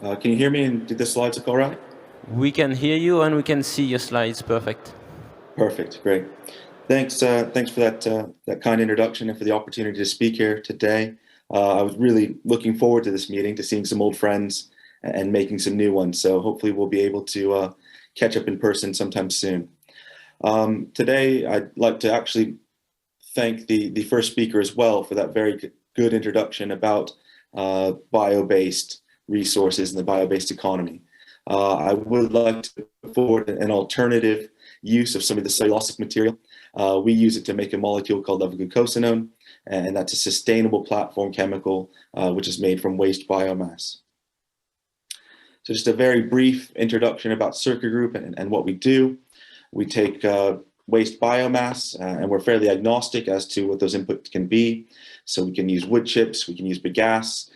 Can you hear me and did the slides look all right? We can hear you and we can see your slides. Perfect. Perfect, great. Thanks for that kind introduction and for the opportunity to speak here today. I was really looking forward to this meeting, to seeing some old friends and making some new ones. So hopefully we'll be able to catch up in person sometime soon. Today, I'd like to actually thank the first speaker as well for that very good introduction about bio-based resources and the bio-based economy. I would like to put forward an alternative use of some of the cellulosic material. We use it to make a molecule called levoglucosanone, and that's a sustainable platform chemical which is made from waste biomass. So just a very brief introduction about Circa Group and what we do. We take waste biomass and we're fairly agnostic as to what those inputs can be. So we can use wood chips, we can use bagasse,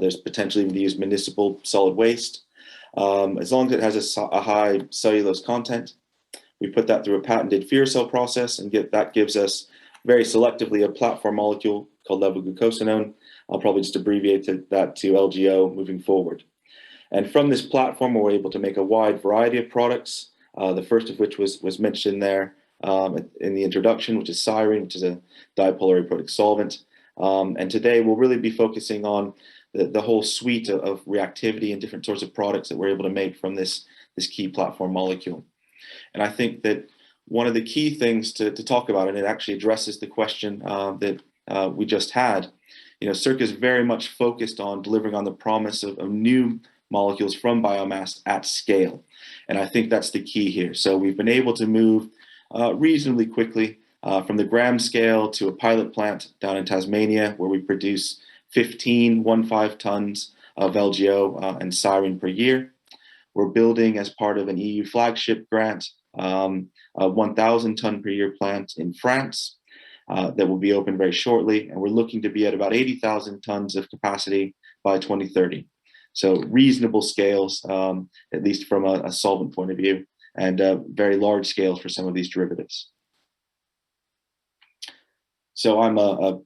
there's potentially even use municipal solid waste. As long as it has a high cellulose content, we put that through a patented Fear-Cell process and that gives us very selectively a platform molecule called levoglucosanone. I'll probably just abbreviate that to LGO moving forward. And from this platform, we're able to make a wide variety of products. The first of which was mentioned there in the introduction, which is styrene, which is a dipolar aprotic solvent. And today we'll really be focusing on the whole suite of reactivity and different sorts of products that we're able to make from this key platform molecule. And I think that one of the key things to talk about, and it actually addresses the question that we just had, Circa is very much focused on delivering on the promise of new molecules from biomass at scale. And I think that's the key here. So we've been able to move reasonably quickly from the gram scale to a pilot plant down in Tasmania, where we produce 15 tons of LGO and styrene per year. We're building, as part of an EU flagship grant, a 1,000 ton per year plant in France that will be open very shortly. And we're looking to be at about 80,000 tons of capacity by 2030. So reasonable scales, at least from a solvent point of view, and very large scales for some of these derivatives. So I'm a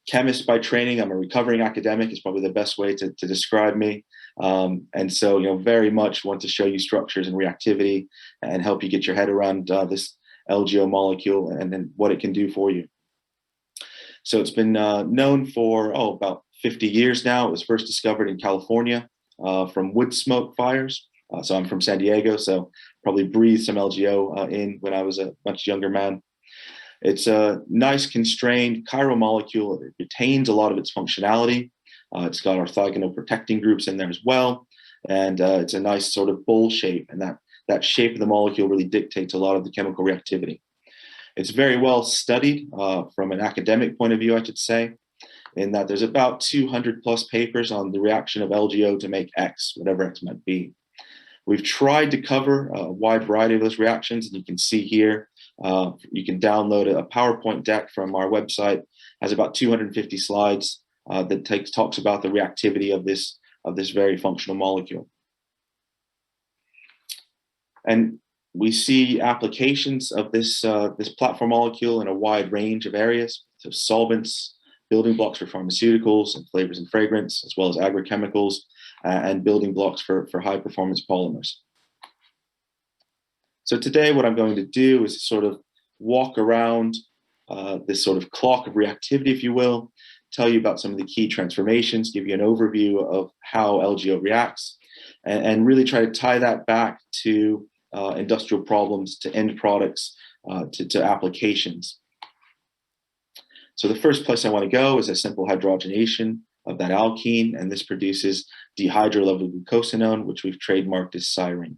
chemist by training. I'm a recovering academic is probably the best way to describe me. And so, very much want to show you structures and reactivity and help you get your head around this LGO molecule and then what it can do for you. So it's been known for, about 50 years now. It was first discovered in California from wood smoke fires. So I'm from San Diego, so probably breathed some LGO in when I was a much younger man. It's a nice constrained chiral molecule. It retains a lot of its functionality. It's got orthogonal protecting groups in there as well. And it's a nice sort of bowl shape, and that shape of the molecule really dictates a lot of the chemical reactivity. It's very well studied from an academic point of view, I should say, in that there's about 200 plus papers on the reaction of LGO to make X, whatever X might be. We've tried to cover a wide variety of those reactions, and you can see here, you can download a PowerPoint deck from our website. It has about 250 slides that talks about the reactivity of this very functional molecule. And we see applications of this platform molecule in a wide range of areas, so solvents, building blocks for pharmaceuticals and flavors and fragrance, as well as agrochemicals, and building blocks for high performance polymers. So today what I'm going to do is sort of walk around this sort of clock of reactivity, if you will, tell you about some of the key transformations, give you an overview of how LGO reacts, and really try to tie that back to industrial problems, to end products, to applications. So the first place I want to go is a simple hydrogenation of that alkene, and this produces dihydrolevoglucosanone, which we've trademarked as styrene.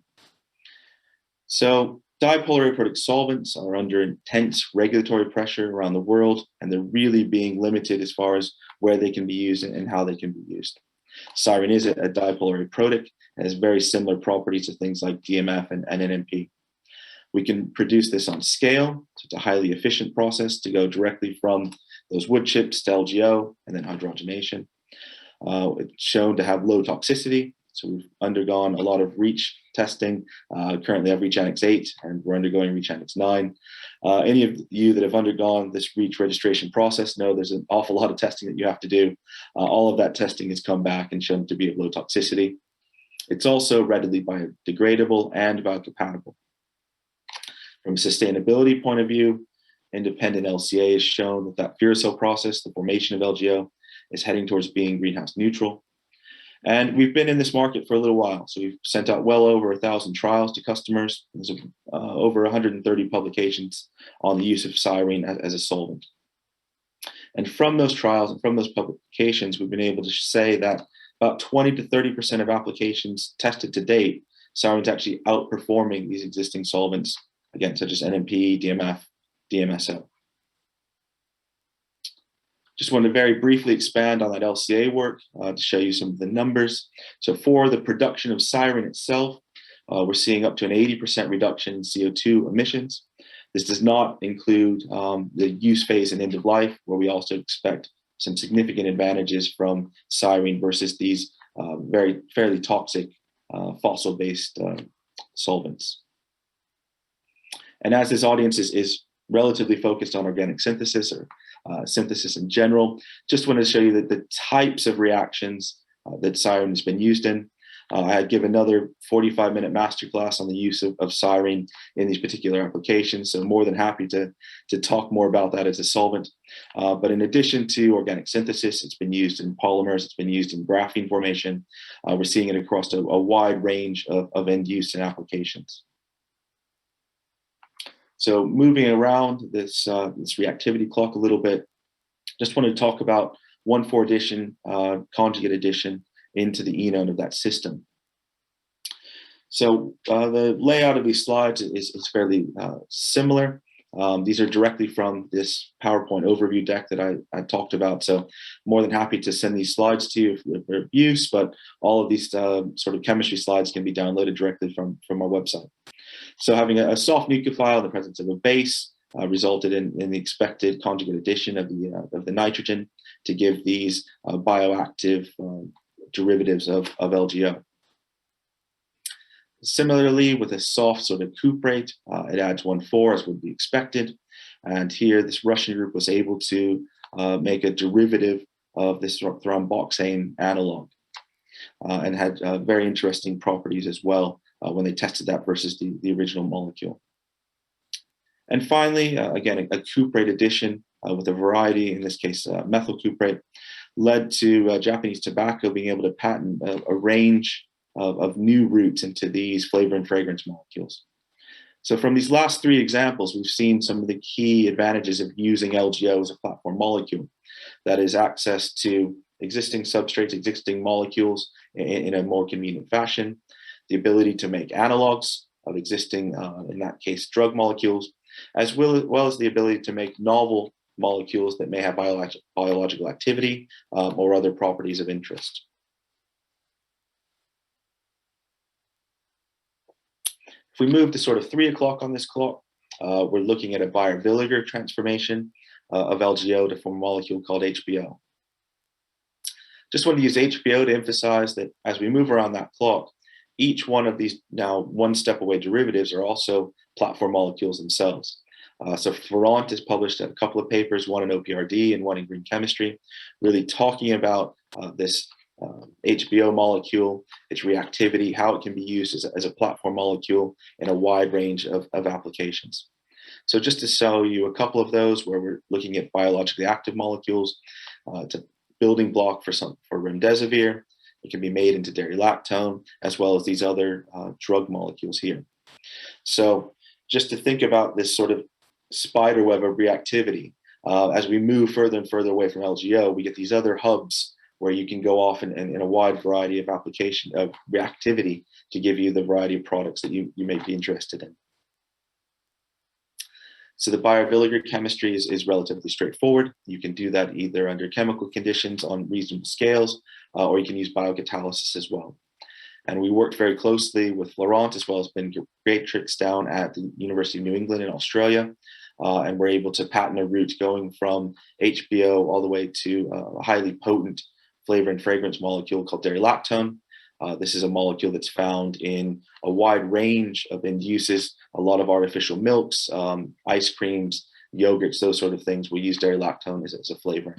So dipolar aprotic solvents are under intense regulatory pressure around the world, and they're really being limited as far as where they can be used and how they can be used. Styrene is a dipolar aprotic and has very similar properties to things like DMF and NMP. We can produce this on scale, so it's a highly efficient process to go directly from those wood chips to LGO and then hydrogenation. It's shown to have low toxicity, so we've undergone a lot of REACH testing. Currently I have REACH Annex 8, and we're undergoing REACH Annex 9. Any of you that have undergone this REACH registration process know there's an awful lot of testing that you have to do. All of that testing has come back and shown to be of low toxicity. It's also readily biodegradable and biocompatible. From a sustainability point of view, independent LCA has shown that that Furacell process, the formation of LGO, is heading towards being greenhouse neutral. And we've been in this market for a little while. So we've sent out well over 1,000 trials to customers. There's over 130 publications on the use of styrene as a solvent. And from those trials and from those publications, we've been able to say that about 20 to 30% of applications tested to date, styrene's actually outperforming these existing solvents, again, such as NMP, DMF, DMSO. Just want to very briefly expand on that LCA work to show you some of the numbers. So for the production of styrene itself, we're seeing up to an 80% reduction in CO2 emissions. This does not include the use phase and end of life, where we also expect some significant advantages from styrene versus these fairly toxic fossil-based solvents. And as this audience is relatively focused on organic synthesis or synthesis in general, just wanted to show you that the types of reactions that styrene has been used in. I give another 45-minute masterclass on the use of styrene in these particular applications, so more than happy to talk more about that as a solvent. But in addition to organic synthesis, it's been used in polymers, it's been used in graphene formation. We're seeing it across a wide range of end use and applications. So moving around this reactivity clock a little bit, just want to talk about 1,4 addition, conjugate addition into the enone of that system. So the layout of these slides is fairly similar. These are directly from this PowerPoint overview deck that I talked about. So more than happy to send these slides to you for use, but all of these sort of chemistry slides can be downloaded directly from our website. So having a soft nucleophile in the presence of a base resulted in the expected conjugate addition of the nitrogen to give these bioactive derivatives of LGO. Similarly, with a soft sort of cuprate, it adds 1,4 as would be expected. And here, this Russian group was able to make a derivative of this thromboxane analog and had very interesting properties as well when they tested that versus the original molecule. And finally, again, a cuprate addition with a variety, in this case, methyl cuprate, led to Japanese tobacco being able to patent a range of new routes into these flavor and fragrance molecules. So from these last 3 examples, we've seen some of the key advantages of using LGO as a platform molecule. That is access to existing substrates, existing molecules in a more convenient fashion, the ability to make analogs of existing, in that case, drug molecules, as well as the ability to make novel molecules that may have biological activity or other properties of interest. If we move to sort of 3 o'clock on this clock, we're looking at a Baeyer-Villiger transformation of LGO to form a molecule called HBO. Just want to use HBO to emphasize that as we move around that clock, each one of these now one step away derivatives are also platform molecules themselves. So Ferrand has published a couple of papers, one in OPRD and one in Green Chemistry, really talking about this HBO molecule, its reactivity, how it can be used as a platform molecule in a wide range of applications. So just to show you a couple of those where we're looking at biologically active molecules, it's a building block for remdesivir. It can be made into dairy lactone, as well as these other drug molecules here. So just to think about this sort of spider web of reactivity, as we move further and further away from LGO, we get these other hubs where you can go off in a wide variety of application of reactivity to give you the variety of products that you may be interested in. So the Baeyer-Villiger chemistry is relatively straightforward. You can do that either under chemical conditions on reasonable scales, or you can use biocatalysis as well. And we worked very closely with Laurent as well as Ben Greatrix down at the University of New England in Australia. And we're able to patent a route going from HBO all the way to a highly potent flavor and fragrance molecule called dairy lactone. This is a molecule that's found in a wide range of end uses, a lot of artificial milks, ice creams, yogurts, those sort of things. We use dairy lactone as a flavor.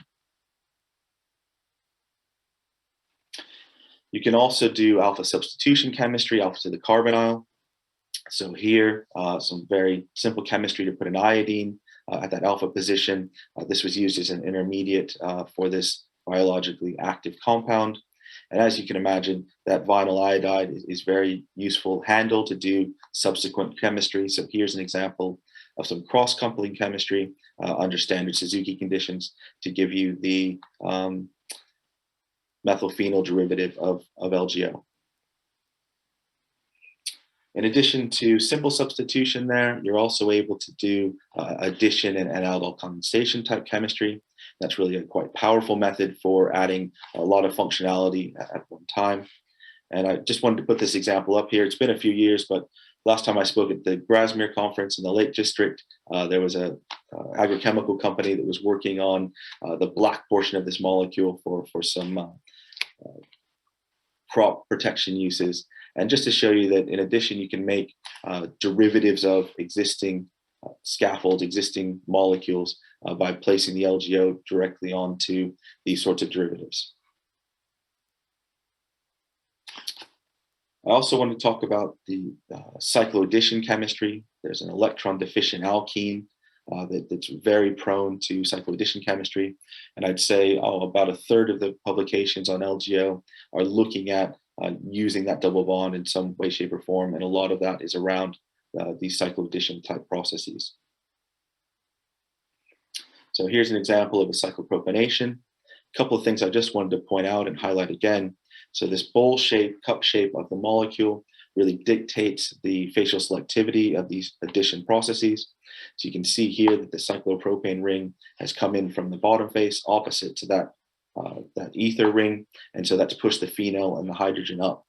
You can also do alpha substitution chemistry, alpha to the carbonyl. So here, some very simple chemistry to put an iodine at that alpha position. This was used as an intermediate for this biologically active compound. And as you can imagine, that vinyl iodide is very useful handle to do subsequent chemistry. So here's an example of some cross-coupling chemistry under standard Suzuki conditions to give you the methylphenol derivative of LGO. In addition to simple substitution there, you're also able to do addition and aldol condensation type chemistry. That's really a quite powerful method for adding a lot of functionality at one time. And I just wanted to put this example up here. It's been a few years, but last time I spoke at the Grasmere conference in the Lake District, there was a agrochemical company that was working on the black portion of this molecule for some crop protection uses. And just to show you that in addition, you can make derivatives of existing scaffolds, existing molecules by placing the LGO directly onto these sorts of derivatives. I also want to talk about the cycloaddition chemistry. There's an electron deficient alkene that's very prone to cycloaddition chemistry. And I'd say about a third of the publications on LGO are looking at using that double bond in some way, shape, or form. And a lot of that is around these cycloaddition type processes. So here's an example of a cyclopropanation. A couple of things I just wanted to point out and highlight again. So this bowl shape, cup shape of the molecule really dictates the facial selectivity of these addition processes. So you can see here that the cyclopropane ring has come in from the bottom face opposite to that ether ring, and so that's pushed the phenol and the hydrogen up.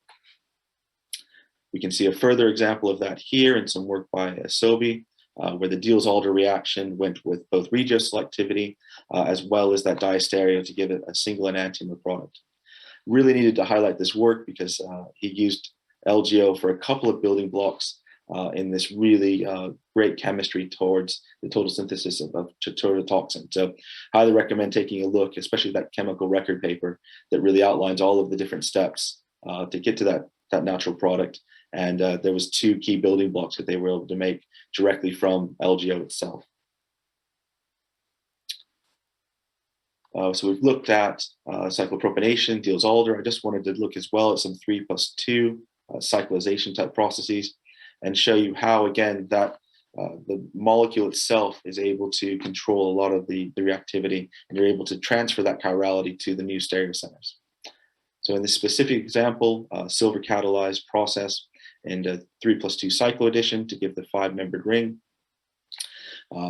We can see a further example of that here in some work by Asobi, where the Diels-Alder reaction went with both regioselectivity as well as that diastereo to give it a single enantiomer product. Really needed to highlight this work because he used LGO for a couple of building blocks in this really great chemistry towards the total synthesis of tetrodotoxin. So highly recommend taking a look, especially that chemical record paper that really outlines all of the different steps to get to that natural product. And there was two key building blocks that they were able to make directly from LGO itself. So we've looked at cyclopropanation, Diels-Alder. I just wanted to look as well at some 3+2 cyclization type processes and show you how, again, that the molecule itself is able to control a lot of the reactivity, and you're able to transfer that chirality to the new stereocenters. So in this specific example, silver catalyzed process and a 3+2 cycloaddition to give the 5-membered ring.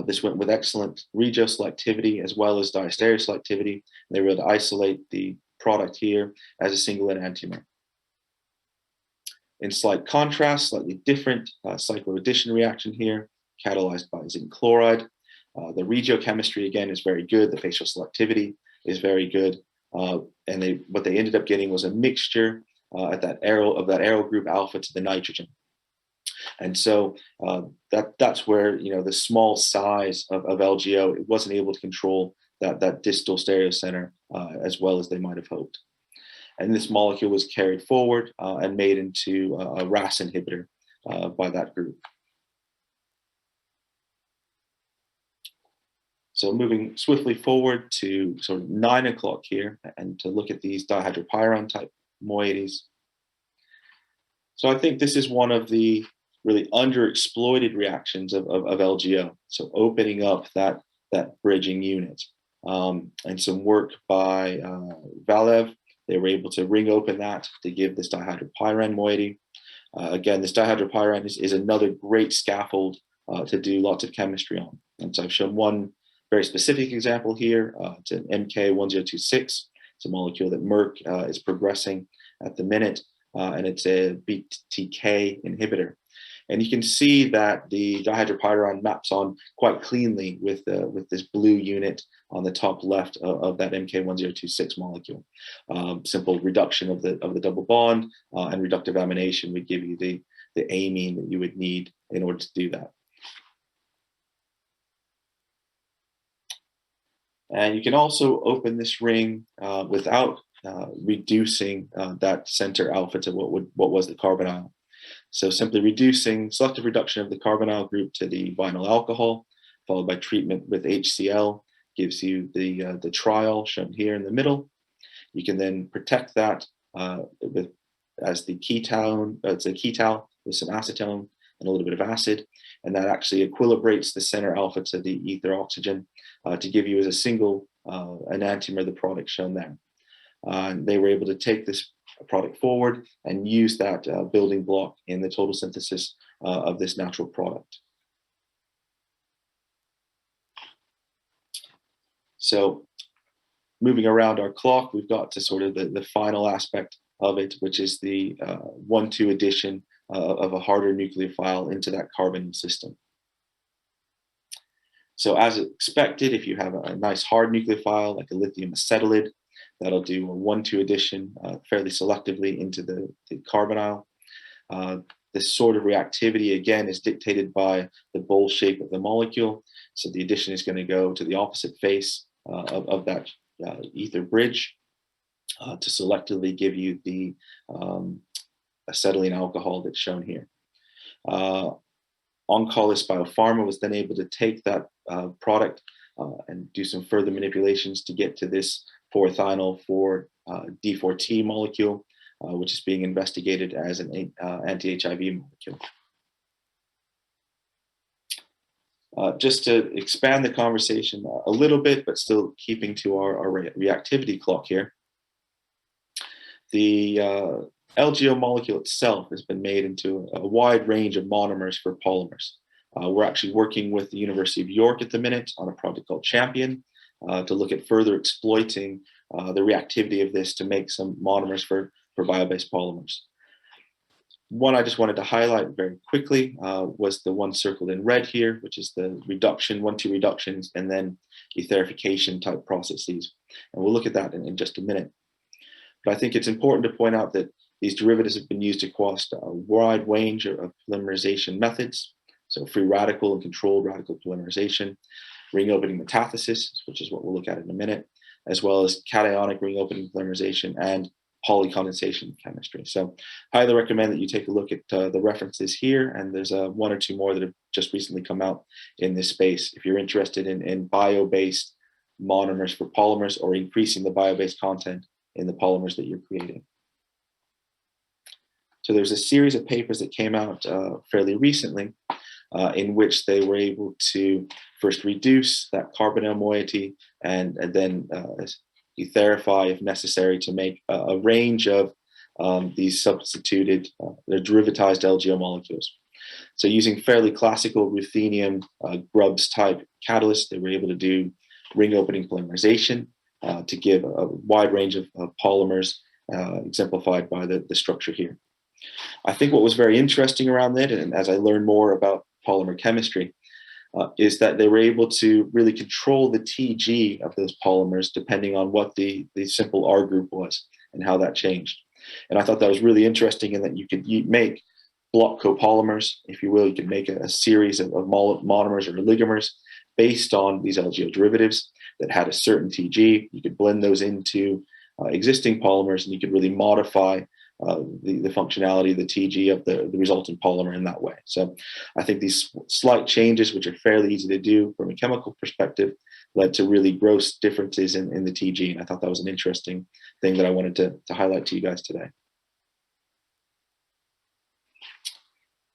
This went with excellent regioselectivity as well as diastereoselectivity. They were able to isolate the product here as a single enantiomer. In slight contrast, slightly different cycloaddition reaction here, catalyzed by zinc chloride. The regiochemistry, again, is very good. The facial selectivity is very good. And what they ended up getting was a mixture at that arrow group alpha to the nitrogen. And so that's where, the small size of LGO, it wasn't able to control that distal stereocenter as well as they might have hoped. And this molecule was carried forward and made into a RAS inhibitor by that group. So moving swiftly forward to sort of 9 o'clock here and to look at these dihydropyran type moieties. So I think this is one of the really underexploited reactions of LGO. So opening up that bridging unit. And some work by Valev, they were able to ring open that to give this dihydropyran moiety. Again, this dihydropyran is another great scaffold to do lots of chemistry on. And so I've shown one very specific example here. It's an MK1026. It's a molecule that Merck is progressing at the minute, and it's a BTK inhibitor. And you can see that the dihydropyran maps on quite cleanly with this blue unit on the top left of that MK1026 molecule. Simple reduction of the double bond and reductive amination would give you the amine that you would need in order to do that. And you can also open this ring without reducing that center alpha to what was the carbonyl. So simply reducing selective reduction of the carbonyl group to the vinyl alcohol, followed by treatment with HCl, gives you the triol shown here in the middle. You can then protect that as the ketone. It's a ketal with some acetone and a little bit of acid, and that actually equilibrates the center alpha to the ether oxygen to give you as a single enantiomer the product shown there. They were able to take this product forward and use that building block in the total synthesis of this natural product. So moving around our clock, we've got to sort of the final aspect of it, which is the 1,2 addition of a harder nucleophile into that carbonyl system. So as expected, if you have a nice hard nucleophile like a lithium acetylide, that'll do a 1,2 addition fairly selectively into the carbonyl. This sort of reactivity, again, is dictated by the bowl shape of the molecule. So the addition is going to go to the opposite face of that ether bridge to selectively give you the acetylene alcohol that's shown here. Oncolis Biopharma was then able to take that product and do some further manipulations to get to this 4-ethynyl 4-D4T molecule, which is being investigated as an anti-HIV molecule. Just to expand the conversation a little bit, but still keeping to our reactivity clock here, the LGO molecule itself has been made into a wide range of monomers for polymers. We're actually working with the University of York at the minute on a project called Champion to look at further exploiting the reactivity of this to make some monomers for bio-based polymers. One I just wanted to highlight very quickly was the one circled in red here, which is the reduction, 1,2 reductions, and then etherification type processes. And we'll look at that in just a minute. But I think it's important to point out that these derivatives have been used across a wide range of polymerization methods. So free radical and controlled radical polymerization, ring opening metathesis, which is what we'll look at in a minute, as well as cationic ring opening polymerization and polycondensation chemistry. So I highly recommend that you take a look at the references here, and there's 1 or 2 more that have just recently come out in this space. If you're interested in bio-based monomers for polymers or increasing the bio-based content in the polymers that you're creating. So there's a series of papers that came out fairly recently in which they were able to first reduce that carbonyl moiety and then etherify if necessary to make a range of these substituted derivatized LGO molecules. So using fairly classical ruthenium Grubbs type catalysts, they were able to do ring opening polymerization to give a wide range of polymers exemplified by the structure here. I think what was very interesting around that, and as I learned more about polymer chemistry, is that they were able to really control the TG of those polymers depending on what the simple R group was and how that changed. And I thought that was really interesting in that you could make block copolymers, if you will. You could make a series of monomers or oligomers based on these LGO derivatives that had a certain TG. You could blend those into existing polymers, and you could really modify the functionality, the TG of the resultant polymer in that way. So I think these slight changes, which are fairly easy to do from a chemical perspective, led to really gross differences in the TG. And I thought that was an interesting thing that I wanted to highlight to you guys today.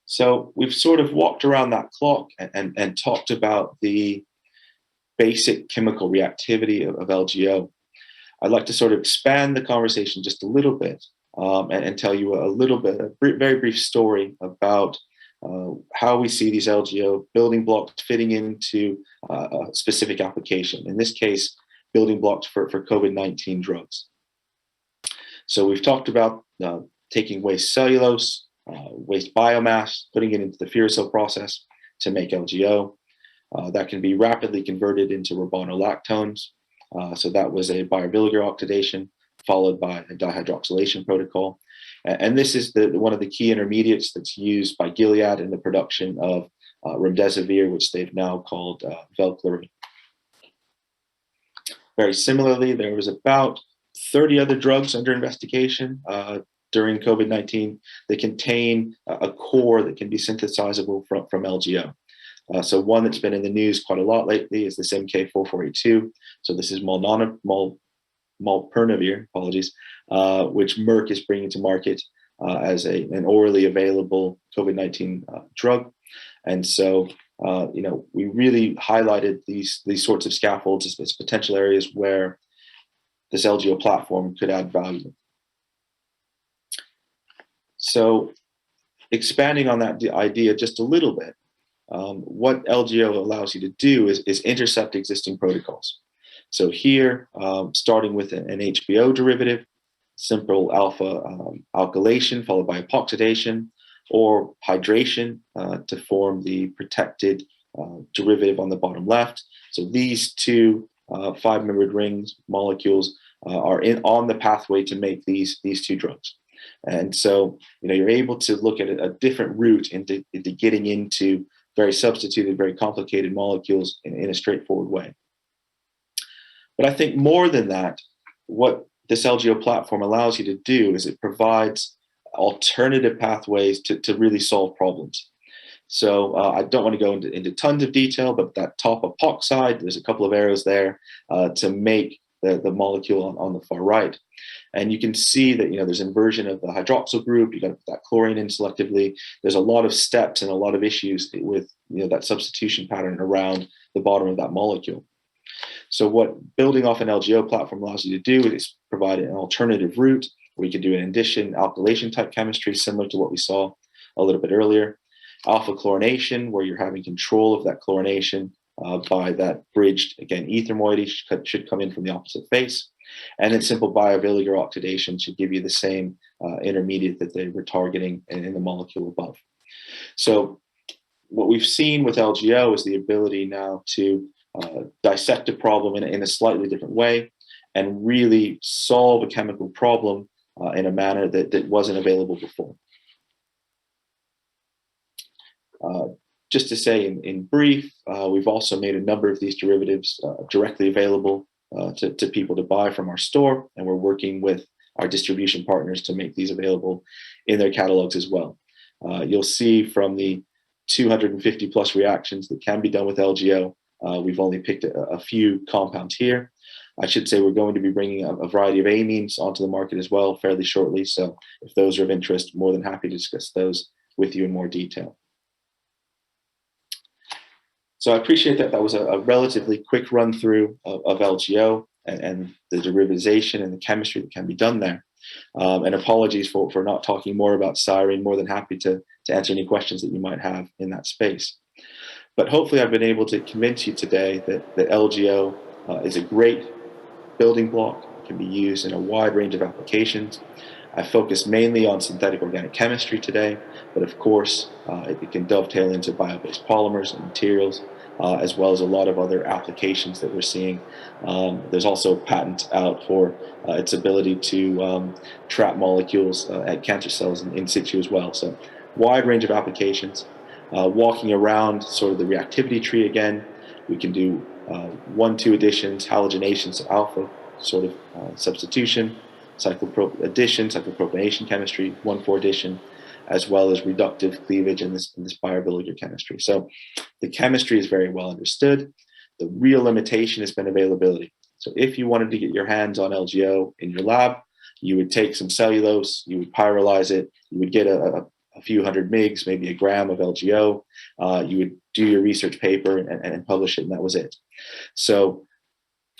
So we've sort of walked around that clock and talked about the basic chemical reactivity of LGO. I'd like to sort of expand the conversation just a little bit and tell you a little bit, a very brief story about how we see these LGO building blocks fitting into a specific application. In this case, building blocks for COVID-19 drugs. So we've talked about taking waste cellulose, waste biomass, putting it into the Furacell process to make LGO. That can be rapidly converted into ribonolactones. So that was a Baeyer-Villiger oxidation, followed by a dihydroxylation protocol. And this is one of the key intermediates that's used by Gilead in the production of remdesivir, which they've now called Velclary. Very similarly, there was about 30 other drugs under investigation during COVID-19 that contain a core that can be synthesizable from LGO. So one that's been in the news quite a lot lately is this MK4482. So this is molnupiravir, apologies, which Merck is bringing to market as an orally available COVID-19 drug. And so, we really highlighted these sorts of scaffolds as potential areas where this LGO platform could add value. So expanding on that idea just a little bit, what LGO allows you to do is intercept existing protocols. So here, starting with an HBO derivative, simple alpha alkylation followed by epoxidation, or hydration to form the protected derivative on the bottom left. So these two 5-membered rings molecules are on the pathway to make these two drugs. And so, you're able to look at a different route into getting into very substituted, very complicated molecules in a straightforward way. But I think more than that, what this LGO platform allows you to do is it provides alternative pathways to really solve problems. So I don't want to go into tons of detail, but that top epoxide, there's a couple of arrows there to make the molecule on the far right. And you can see that, there's inversion of the hydroxyl group. You got to put that chlorine in selectively. There's a lot of steps and a lot of issues with, that substitution pattern around the bottom of that molecule. So what building off an LGO platform allows you to do is provide an alternative route where you can do an addition alkylation type chemistry, similar to what we saw a little bit earlier. Alpha chlorination, where you're having control of that chlorination by that bridged, again, ether moiety should come in from the opposite face. And then simple biovinegar oxidation should give you the same intermediate that they were targeting in the molecule above. So what we've seen with LGO is the ability now to dissect a problem in a slightly different way and really solve a chemical problem in a manner that wasn't available before. Just to say in brief, we've also made a number of these derivatives directly available to people to buy from our store, and we're working with our distribution partners to make these available in their catalogs as well. You'll see from the 250 plus reactions that can be done with LGO, we've only picked a few compounds here. I should say we're going to be bringing a variety of amines onto the market as well fairly shortly. So if those are of interest, more than happy to discuss those with you in more detail. So I appreciate that was a relatively quick run through of LGO and the derivatization and the chemistry that can be done there. And apologies for not talking more about styrene. More than happy to answer any questions that you might have in that space. But hopefully I've been able to convince you today that LGO is a great building block. It can be used in a wide range of applications. I focus mainly on synthetic organic chemistry today, but of course it can dovetail into bio-based polymers and materials, as well as a lot of other applications that we're seeing. There's also a patent out for its ability to trap molecules at cancer cells in situ as well. So wide range of applications. Walking around sort of the reactivity tree again, we can do 1,2 additions, halogenation, so alpha sort of substitution, addition, cyclopropionation chemistry, 1,4 addition, as well as reductive cleavage in this biovinegar chemistry. So the chemistry is very well understood. The real limitation has been availability. So if you wanted to get your hands on LGO in your lab, you would take some cellulose, you would pyrolyze it, you would get a few hundred mgs, maybe a gram of LGO, you would do your research paper and publish it, and that was it. So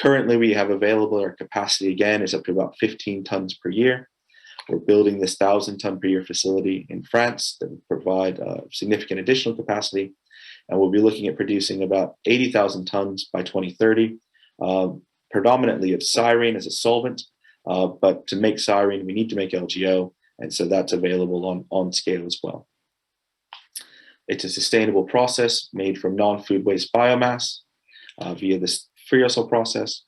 currently we have available, our capacity again is up to about 15 tons per year. We're building this 1,000-ton per year facility in France that will provide significant additional capacity. And we'll be looking at producing about 80,000 tons by 2030, predominantly of styrene as a solvent. But to make styrene, we need to make LGO. And so that's available on scale as well. It's a sustainable process made from non-food waste biomass via this Freosol process.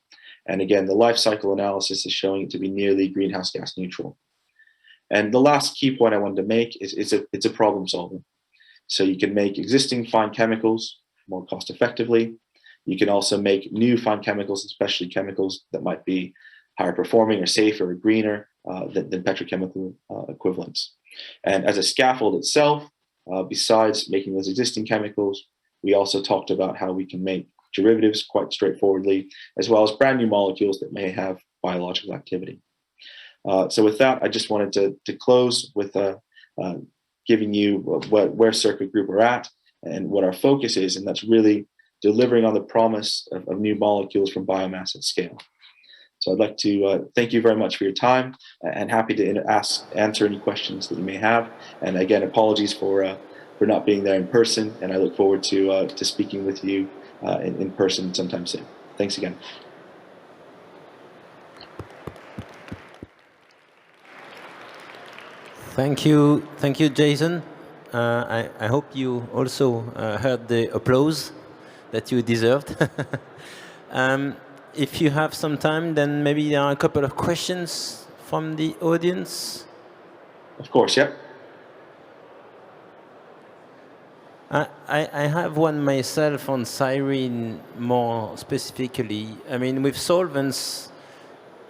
And again, the life cycle analysis is showing it to be nearly greenhouse gas neutral. And the last key point I wanted to make is it's a problem solver. So you can make existing fine chemicals more cost effectively. You can also make new fine chemicals, especially chemicals that might be higher performing or safer or greener than petrochemical equivalents. And as a scaffold itself, besides making those existing chemicals, we also talked about how we can make derivatives quite straightforwardly, as well as brand new molecules that may have biological activity. So with that, I just wanted to close with giving you where Circuit Group are at and what our focus is, and that's really delivering on the promise of new molecules from biomass at scale. So I'd like to thank you very much for your time, and happy to answer any questions that you may have. And again, apologies for not being there in person, and I look forward to speaking with you in person sometime soon. Thanks again. Thank you, Jason. I hope you also heard the applause that you deserved. If you have some time, then maybe there are a couple of questions from the audience. Of course, yeah. I have one myself on Cyrene more specifically. I mean, with solvents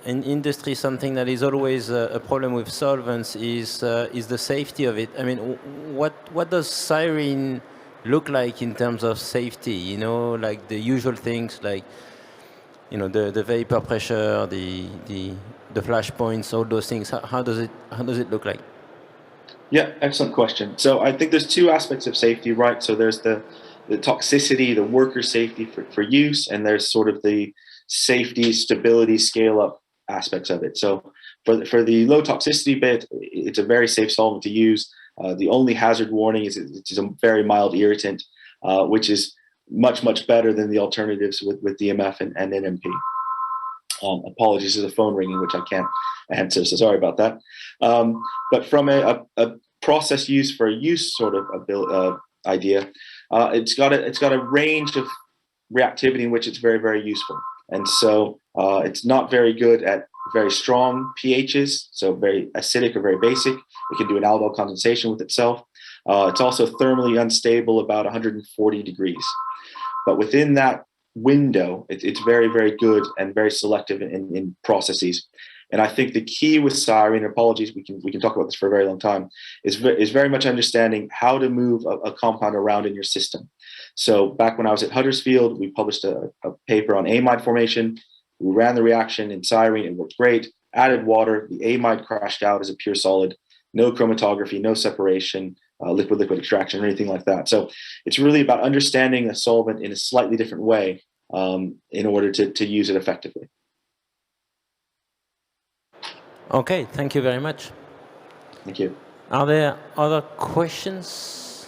in industry, something that is always a problem with solvents is the safety of it. I mean, what does Cyrene look like in terms of safety? You know, like the usual things, like the vapor pressure, the flash points, all those things. How does it look like? Yeah, excellent question. So I think there's two aspects of safety, right? So there's the toxicity, the worker safety for use, and there's sort of the safety, stability, scale up aspects of it. So for the low toxicity bit, it's a very safe solvent to use. The only hazard warning is it's a very mild irritant, which is much better than the alternatives with DMF and NMP. Apologies, there's a phone ringing which I can't answer, so sorry about that. But from a process use for use sort of idea, it's got a range of reactivity in which it's very useful. And so it's not very good at very strong pHs, so very acidic or very basic. It can do an aldol condensation with itself. It's also thermally unstable about 140 degrees. But within that window, it's very good and very selective in processes. And I think the key with Cyrene, apologies, we can talk about this for a very long time, is very much understanding how to move a compound around in your system. So back when I was at Huddersfield, we published a paper on amide formation. We ran the reaction in Cyrene, it worked great. Added water, the amide crashed out as a pure solid, no chromatography, no separation, liquid-liquid extraction, or anything like that. So it's really about understanding a solvent in a slightly different way in order to use it effectively. Okay, thank you very much. Thank you. Are there other questions?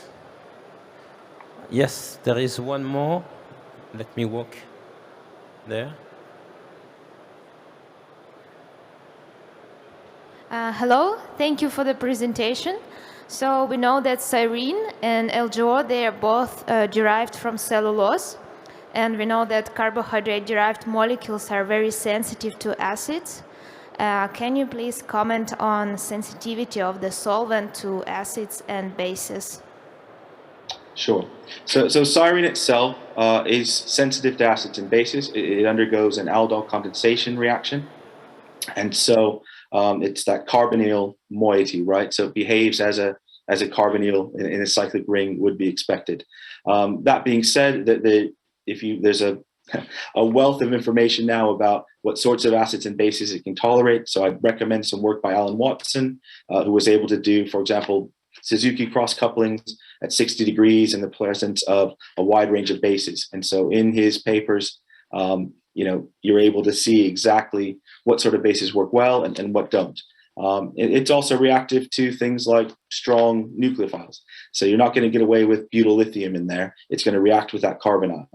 Yes, there is one more. Let me walk there. Hello, thank you for the presentation. So we know that Cyrene and LGO, they are both derived from cellulose. And we know that carbohydrate-derived molecules are very sensitive to acids. Can you please comment on sensitivity of the solvent to acids and bases? Sure. So Cyrene itself is sensitive to acids and bases. It undergoes an aldol condensation reaction. And so it's that carbonyl moiety, right? So it behaves as a carbonyl in a cyclic ring would be expected. That being said, there's a wealth of information now about what sorts of acids and bases it can tolerate. So I'd recommend some work by Alan Watson, who was able to do, for example, Suzuki cross couplings at 60 degrees in the presence of a wide range of bases. And so in his papers, you're able to see exactly what sort of bases work well and what don't. It's also reactive to things like strong nucleophiles. So you're not going to get away with butyl lithium in there. It's going to react with that carbonyl.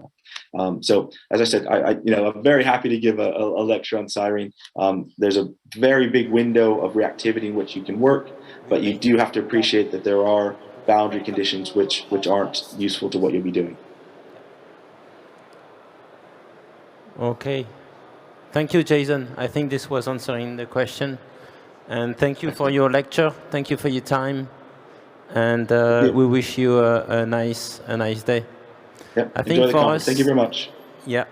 So as I said, I'm very happy to give a lecture on Cyrene. There's a very big window of reactivity in which you can work, but you do have to appreciate that there are boundary conditions which aren't useful to what you'll be doing. Okay. Thank you, Jason. I think this was answering the question. And thank you for your lecture. Thank you for your time. And we wish you a nice day. Yep. I think for us, thank you very much. Yeah,